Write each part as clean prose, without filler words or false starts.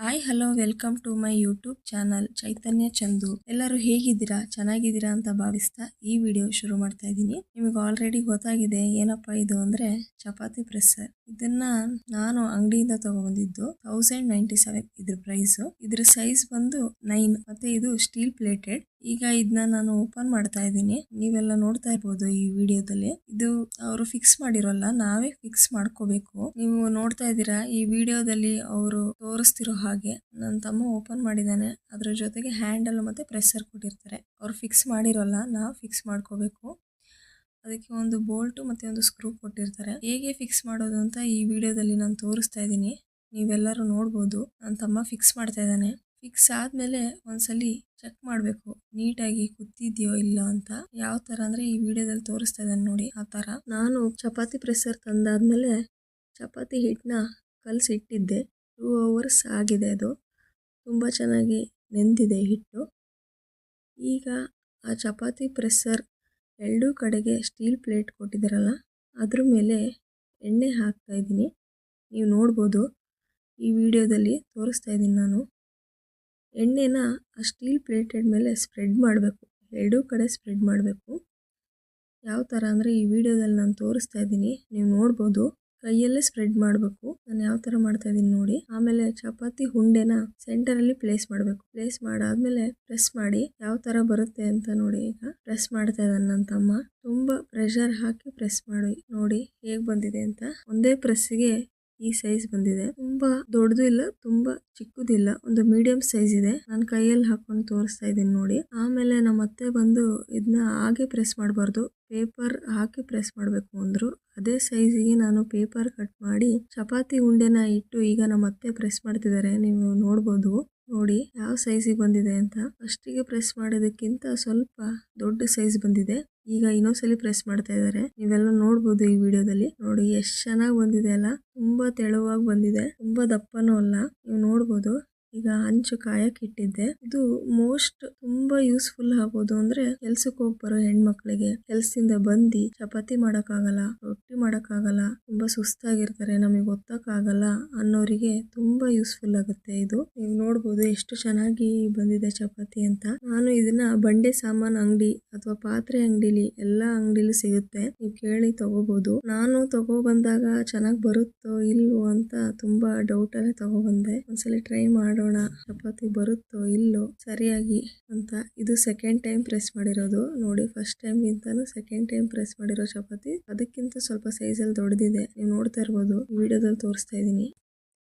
Hi hello welcome to my YouTube channel Chaitanya Chandu. ಎಲ್ಲರೂ ಹೇಗಿದ್ದೀರಾ? ಚೆನ್ನಾಗಿದ್ದೀರಾ ಅಂತ ಭಾವಿಸ್ತಾ ಈ ವಿಡಿಯೋ ಶುರು ಮಾಡ್ತಾ ಇದ್ದೀನಿ. ನಿಮಗೆ ಆಲ್ರೆಡಿ ಗೊತ್ತಾಗಿದೆ ಏನಪ್ಪಾ ಇದು ಅಂದ್ರೆ ಚಪಾತಿ ಪ್ರೆಸ್ಸರ್. ಇದನ್ನ ನಾನು ಅಂಗಡಿಯಿಂದ ತಗೊಬಂದಿದ್ದು 1097 ಇದ್ರ ಪ್ರೈಸ್. ಇದ್ರ ಸೈಜ್ ಬಂದು 9 ಮತ್ತೆ ಇದು ಸ್ಟೀಲ್ ಪ್ಲೇಟೆಡ್. ಈಗ ಇದನ್ನ ನಾನು ಓಪನ್ ಮಾಡ್ತಾ ಇದ್ದೀನಿ. ನೀವೆಲ್ಲ ನೋಡ್ತಾ ಇರ್ಬೋದು ಈ ವಿಡಿಯೋದಲ್ಲಿ. ಇದು ಅವರು ಫಿಕ್ಸ್ ಮಾಡಿರೋಲ್ಲ, ನಾವೇ ಫಿಕ್ಸ್ ಮಾಡ್ಕೋಬೇಕು. ನೀವು ನೋಡ್ತಾ ಇದ್ದೀರಾ ಈ ವಿಡಿಯೋದಲ್ಲಿ ಅವರು ತೋರಿಸ್ತಿರೋ ಹಾಗೆ ನನ್ನ ತಮ್ಮ ಓಪನ್ ಮಾಡಿದ್ದಾನೆ. ಅದ್ರ ಜೊತೆಗೆ ಹ್ಯಾಂಡಲ್ ಮತ್ತೆ ಪ್ರೆಸ್ಸರ್ ಕೊಟ್ಟಿರ್ತಾರೆ. ಅವ್ರು ಫಿಕ್ಸ್ ಮಾಡಿರೋಲ್ಲ, ನಾವು ಫಿಕ್ಸ್ ಮಾಡ್ಕೋಬೇಕು. ಅದಕ್ಕೆ ಒಂದು ಬೋಲ್ಟ್ ಮತ್ತೆ ಒಂದು ಸ್ಕ್ರೂ ಕೊಟ್ಟಿರ್ತಾರೆ. ಹೇಗೆ ಫಿಕ್ಸ್ ಮಾಡೋದು ಅಂತ ಈ ವಿಡಿಯೋದಲ್ಲಿ ನಾನು ತೋರಿಸ್ತಾ ಇದ್ದೀನಿ. ನೀವೆಲ್ಲರೂ ನೋಡ್ಬೋದು. ನನ್ನ ತಮ್ಮ ಫಿಕ್ಸ್ ಮಾಡ್ತಾ ಇದ್ದಾನೆ. ಫಿಕ್ಸ್ ಆದ್ಮೇಲೆ ಒಂದ್ಸಲಿ ಚೆಕ್ ಮಾಡಬೇಕು ನೀಟಾಗಿ ಕುತ್ತಿದ್ಯೋ ಇಲ್ಲ ಅಂತ. ಯಾವ ತರ ಅಂದ್ರೆ ಈ ವಿಡಿಯೋದಲ್ಲಿ ತೋರಿಸ್ತಾ ಇದ್ದಾನೆ ನೋಡಿ, ಆ ತರ. ನಾನು ಚಪಾತಿ ಪ್ರೆಸ್ಸರ್ ತಂದಾದ್ಮೇಲೆ ಚಪಾತಿ ಹಿಟ್ಟನ್ನ ಕಲಸಿಟ್ಟಿದ್ದೆ. 2 hours ಆಗಿದೆ. ಅದು ತುಂಬ ಚೆನ್ನಾಗಿ ನೆಂದಿದೆ ಹಿಟ್ಟು. ಈಗ ಆ ಚಪಾತಿ ಪ್ರೆಸ್ಸರ್ ಎರಡೂ ಕಡೆಗೆ ಸ್ಟೀಲ್ ಪ್ಲೇಟ್ ಕೊಟ್ಟಿದ್ದಾರಲ್ಲ, ಅದ್ರ ಮೇಲೆ ಎಣ್ಣೆ ಹಾಕ್ತಾ ಇದ್ದೀನಿ. ನೀವು ನೋಡ್ಬೋದು ಈ ವಿಡಿಯೋದಲ್ಲಿ ತೋರಿಸ್ತಾ ಇದ್ದೀನಿ ನಾನು. ಎಣ್ಣೆನ ಆ ಸ್ಟೀಲ್ ಪ್ಲೇಟೆಡ್ ಮೇಲೆ ಸ್ಪ್ರೆಡ್ ಮಾಡಬೇಕು, ಎರಡೂ ಕಡೆ ಸ್ಪ್ರೆಡ್ ಮಾಡಬೇಕು. ಯಾವ ಥರ ಅಂದರೆ ಈ ವಿಡಿಯೋದಲ್ಲಿ ನಾನು ತೋರಿಸ್ತಾ ಇದ್ದೀನಿ, ನೀವು ನೋಡ್ಬೋದು. ಕೈಯಲ್ಲೇ ಸ್ಪ್ರೆಡ್ ಮಾಡಬೇಕು. ನಾನು ಯಾವ ಥರ ಮಾಡ್ತಾ ಇದ್ದೀನಿ ನೋಡಿ. ಆಮೇಲೆ ಚಪಾತಿ ಉಂಡೆನ ಸೆಂಟರಲ್ಲಿ ಪ್ಲೇಸ್ ಮಾಡಬೇಕು. ಪ್ಲೇಸ್ ಮಾಡಾದ್ಮೇಲೆ ಪ್ರೆಸ್ ಮಾಡಿ ಯಾವ ಥರ ಬರುತ್ತೆ ಅಂತ ನೋಡಿ. ಈಗ ಪ್ರೆಸ್ ಮಾಡ್ತಾ ಇದ್ದಾನೆ ನನ್ನ ತಮ್ಮ. ತುಂಬ ಪ್ರೆಷರ್ ಹಾಕಿ ಪ್ರೆಸ್ ಮಾಡಿ ನೋಡಿ ಹೇಗೆ ಬಂದಿದೆ ಅಂತ. ಒಂದೇ ಪ್ರೆಸ್ಸಿಗೆ ಈ ಸೈಜ್ ಬಂದಿದೆ. ತುಂಬಾ ದೊಡ್ಡದು ಇಲ್ಲ, ತುಂಬಾ ಚಿಕ್ಕದಿಲ್ಲ, ಒಂದು ಮೀಡಿಯಂ ಸೈಜ್ ಇದೆ. ನಾನು ಕೈಯಲ್ಲಿ ಹಾಕೊಂಡು ತೋರಿಸ್ತಾ ಇದ್ದೀನಿ ನೋಡಿ. ಆಮೇಲೆ ನಮ್ಮ ಅತ್ತೆ ಬಂದು ಇದನ್ನ ಹಾಗೆ ಪ್ರೆಸ್ ಮಾಡಬಾರ್ದು, ಪೇಪರ್ ಹಾಕಿ ಪ್ರೆಸ್ ಮಾಡಬೇಕು ಅಂದ್ರು. ಅದೇ ಸೈಜಿಗೆ ನಾನು ಪೇಪರ್ ಕಟ್ ಮಾಡಿ ಚಪಾತಿ ಉಂಡೆನ ಇಟ್ಟು ಈಗ ನಮ್ಮ ಅತ್ತೆ ಪ್ರೆಸ್ ಮಾಡ್ತಿದ್ದಾರೆ. ನೀವು ನೋಡ್ಬೋದು ನೋಡಿ ಯಾವ ಸೈಜಿಗೆ ಬಂದಿದೆ ಅಂತ. ಫಸ್ಟಿಗೆ ಪ್ರೆಸ್ ಮಾಡೋದಕ್ಕಿಂತ ಸ್ವಲ್ಪ ದೊಡ್ಡ ಸೈಜ್ ಬಂದಿದೆ. ಈಗ ಇನ್ನೊಂದ್ಸಲಿ ಪ್ರೆಸ್ ಮಾಡ್ತಾ ಇದ್ದಾರೆ. ನೀವೆಲ್ಲ ನೋಡ್ಬೋದು ಈ ವಿಡಿಯೋದಲ್ಲಿ. ನೋಡಿ ಎಷ್ಟು ಚೆನ್ನಾಗಿ ಬಂದಿದೆ ಅಲ್ಲ. ತುಂಬಾ ತೆಳುವಾಗಿ ಬಂದಿದೆ, ತುಂಬಾ ದಪ್ಪನೂ ಅಲ್ಲ. ನೀವು ನೋಡ್ಬೋದು. ಈಗ ಹಂಚು ಕಾಯಕ್ಕೆ ಇಟ್ಟಿದ್ದೆ. ಇದು ಮೋಸ್ಟ್ ತುಂಬಾ ಯೂಸ್ಫುಲ್ ಆಗೋದು ಅಂದ್ರೆ ಕೆಲ್ಸಕ್ಕೆ ಹೋಗಿ ಬರೋ ಹೆಣ್ಮಕ್ಳಿಗೆ. ಕೆಲ್ಸದಿಂದ ಬಂದು ಚಪಾತಿ ಮಾಡಕ್ಕಾಗಲ್ಲ, ರೊಟ್ಟಿ ಮಾಡಕ್ಕಾಗಲ್ಲ, ತುಂಬಾ ಸುಸ್ತಾಗಿರ್ತಾರೆ, ನಮಗೆ ಒತ್ತಕ್ಕಾಗಲ್ಲ ಅನ್ನೋರಿಗೆ ತುಂಬಾ ಯೂಸ್ಫುಲ್ ಆಗುತ್ತೆ ಇದು. ನೀವು ನೋಡ್ಬೋದು ಎಷ್ಟು ಚೆನ್ನಾಗಿ ಬಂದಿದೆ ಚಪಾತಿ ಅಂತ. ನಾನು ಇದನ್ನ ಬಂಡೆ ಸಾಮಾನ್ ಅಂಗಡಿ ಅಥವಾ ಪಾತ್ರೆ ಅಂಗಡಿಲಿ ಎಲ್ಲಾ ಅಂಗಡಿಲೂ ಸಿಗುತ್ತೆ, ನೀವು ಕೇಳಿ ತಗೋಬಹುದು. ನಾನು ತಗೋ ಬಂದಾಗ ಚೆನ್ನಾಗಿ ಬರುತ್ತೋ ಇಲ್ವೋ ಅಂತ ತುಂಬಾ ಡೌಟ್ ಅಲ್ಲೇ ತಗೋ ಬಂದೆ. ಒಂದ್ಸಲಿ ಟ್ರೈ ಮಾಡೋಣ, ಚಪಾತಿ ಬರುತ್ತೋ ಇಲ್ಲೋ ಸರಿಯಾಗಿ ಅಂತ. ಇದು ಸೆಕೆಂಡ್ ಟೈಮ್ ಪ್ರೆಸ್ ಮಾಡಿರೋದು ನೋಡಿ. ಫಸ್ಟ್ ಟೈಮ್ ಗಿಂತಾನು ಸೆಕೆಂಡ್ ಟೈಮ್ ಪ್ರೆಸ್ ಮಾಡಿರೋ ಚಪಾತಿ ಅದಕ್ಕಿಂತ ಸ್ವಲ್ಪ ಸೈಜಲ್ಲಿ ದೊಡ್ಡದಿದೆ. ನೀವು ನೋಡ್ತಾ ಇರ್ಬೋದು, ವಿಡಿಯೋದಲ್ಲಿ ತೋರಿಸ್ತಾ ಇದ್ದೀನಿ.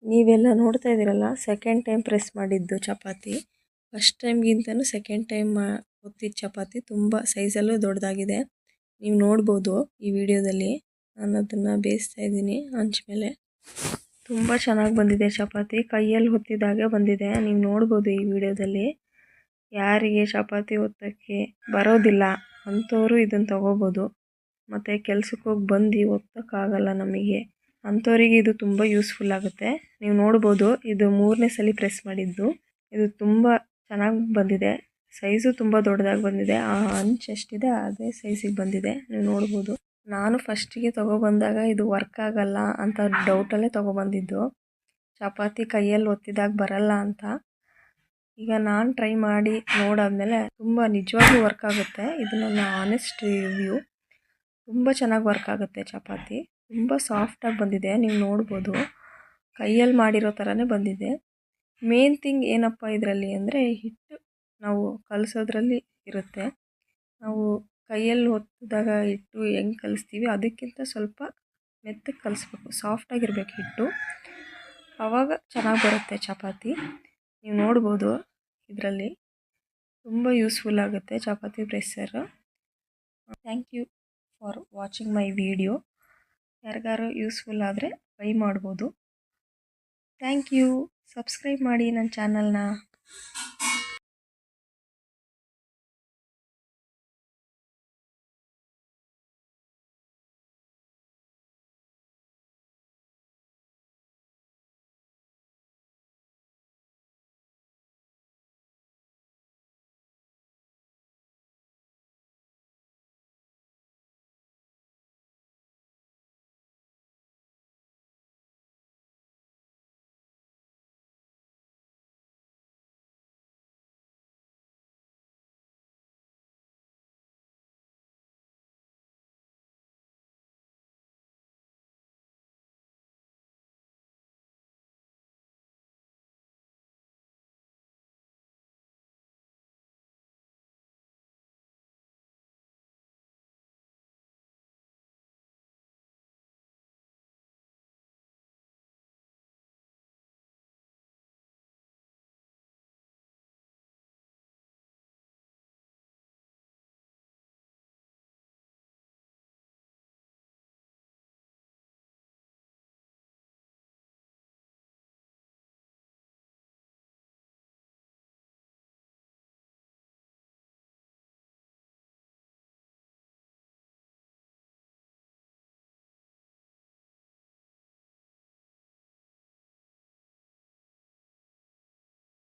ನೀವೆಲ್ಲ ನೋಡ್ತಾ ಇದ್ದೀರಲ್ಲ, ಸೆಕೆಂಡ್ ಟೈಮ್ ಪ್ರೆಸ್ ಮಾಡಿದ್ದು ಚಪಾತಿ. ಫಸ್ಟ್ ಟೈಮ್ಗಿಂತನೂ ಸೆಕೆಂಡ್ ಟೈಮ್ ಒತ್ತಿದ ಚಪಾತಿ ತುಂಬ ಸೈಜಲ್ಲೂ ದೊಡ್ಡದಾಗಿದೆ. ನೀವು ನೋಡ್ಬೋದು ಈ ವಿಡಿಯೋದಲ್ಲಿ. ನಾನು ಅದನ್ನು ಬೇಯಿಸ್ತಾ ಇದ್ದೀನಿ ಹಂಚ ಮೇಲೆ. ತುಂಬ ಚೆನ್ನಾಗಿ ಬಂದಿದೆ ಚಪಾತಿ, ಕೈಯಲ್ಲಿ ಹೊತ್ತಿದಾಗೆ ಬಂದಿದೆ. ನೀವು ನೋಡ್ಬೋದು ಈ ವಿಡಿಯೋದಲ್ಲಿ. ಯಾರಿಗೆ ಚಪಾತಿ ಒತ್ತಕ್ಕೆ ಬರೋದಿಲ್ಲ ಅಂಥವರು ಇದನ್ನು ತಗೋಬೋದು. ಮತ್ತು ಕೆಲ್ಸಕ್ಕೆ ಹೋಗಿ ಬಂದು ಒತ್ತಕ್ಕಾಗಲ್ಲ ನಮಗೆ ಅಂಥವರಿಗೆ ಇದು ತುಂಬ ಯೂಸ್ಫುಲ್ ಆಗುತ್ತೆ. ನೀವು ನೋಡ್ಬೋದು ಇದು 3ನೇ ಸಲ ಪ್ರೆಸ್ ಮಾಡಿದ್ದು. ಇದು ತುಂಬ ಚೆನ್ನಾಗಿ ಬಂದಿದೆ, ಸೈಜು ತುಂಬ ದೊಡ್ಡದಾಗಿ ಬಂದಿದೆ. ಆ ಹಂಚು ಎಷ್ಟಿದೆ ಅದೇ ಸೈಜಿಗೆ ಬಂದಿದೆ, ನೀವು ನೋಡ್ಬೋದು. ನಾನು ಫಸ್ಟಿಗೆ ತಗೊಬಂದಾಗ ಇದು ವರ್ಕ್ ಆಗಲ್ಲ ಅಂತ ಡೌಟಲ್ಲೇ ತಗೊಬಂದಿದ್ದು, ಚಪಾತಿ ಕೈಯಲ್ಲಿ ಒತ್ತಿದಾಗ ಬರಲ್ಲ ಅಂತ. ಈಗ ನಾನು ಟ್ರೈ ಮಾಡಿ ನೋಡಾದ್ಮೇಲೆ ತುಂಬ ನಿಜವಾಗ್ಲೂ ವರ್ಕ್ ಆಗುತ್ತೆ. ಇದು ನನ್ನ ಆನೆಸ್ಟ್ ರಿವ್ಯೂ. ತುಂಬ ಚೆನ್ನಾಗಿ ವರ್ಕ್ ಆಗುತ್ತೆ ಚಪಾತಿ. ತುಂಬ ಸಾಫ್ಟಾಗಿ ಬಂದಿದೆ, ನೀವು ನೋಡ್ಬೋದು. ಕೈಯಲ್ಲಿ ಮಾಡಿರೋ ಥರನೇ ಬಂದಿದೆ. ಮೇನ್ ಥಿಂಗ್ ಏನಪ್ಪ ಇದರಲ್ಲಿ ಅಂದರೆ ಹಿಟ್ಟು ನಾವು ಕಲಸೋದ್ರಲ್ಲಿ ಇರುತ್ತೆ. ನಾವು ಕೈಯಲ್ಲಿ ಒತ್ತಿದಾಗ ಹಿಟ್ಟು ಹೆಂಗೆ ಕಲಿಸ್ತೀವಿ ಅದಕ್ಕಿಂತ ಸ್ವಲ್ಪ ಮೆತ್ತಗೆ ಕಲಿಸ್ಬೇಕು, ಸಾಫ್ಟಾಗಿರ್ಬೇಕು ಹಿಟ್ಟು. ಆವಾಗ ಚೆನ್ನಾಗಿ ಬರುತ್ತೆ ಚಪಾತಿ. ನೀವು ನೋಡ್ಬೋದು ಇದರಲ್ಲಿ ತುಂಬ ಯೂಸ್ಫುಲ್ ಆಗುತ್ತೆ ಚಪಾತಿ presser. Thank you for watching my video. ಯಾರಿಗಾರು ಯೂಸ್ಫುಲ್ ಆದರೆ ಟ್ರೈ ಮಾಡ್ಬೋದು. Thank you. ಸಬ್ಸ್ಕ್ರೈಬ್ ಮಾಡಿ ನನ್ನ ಚಾನಲ್ನ.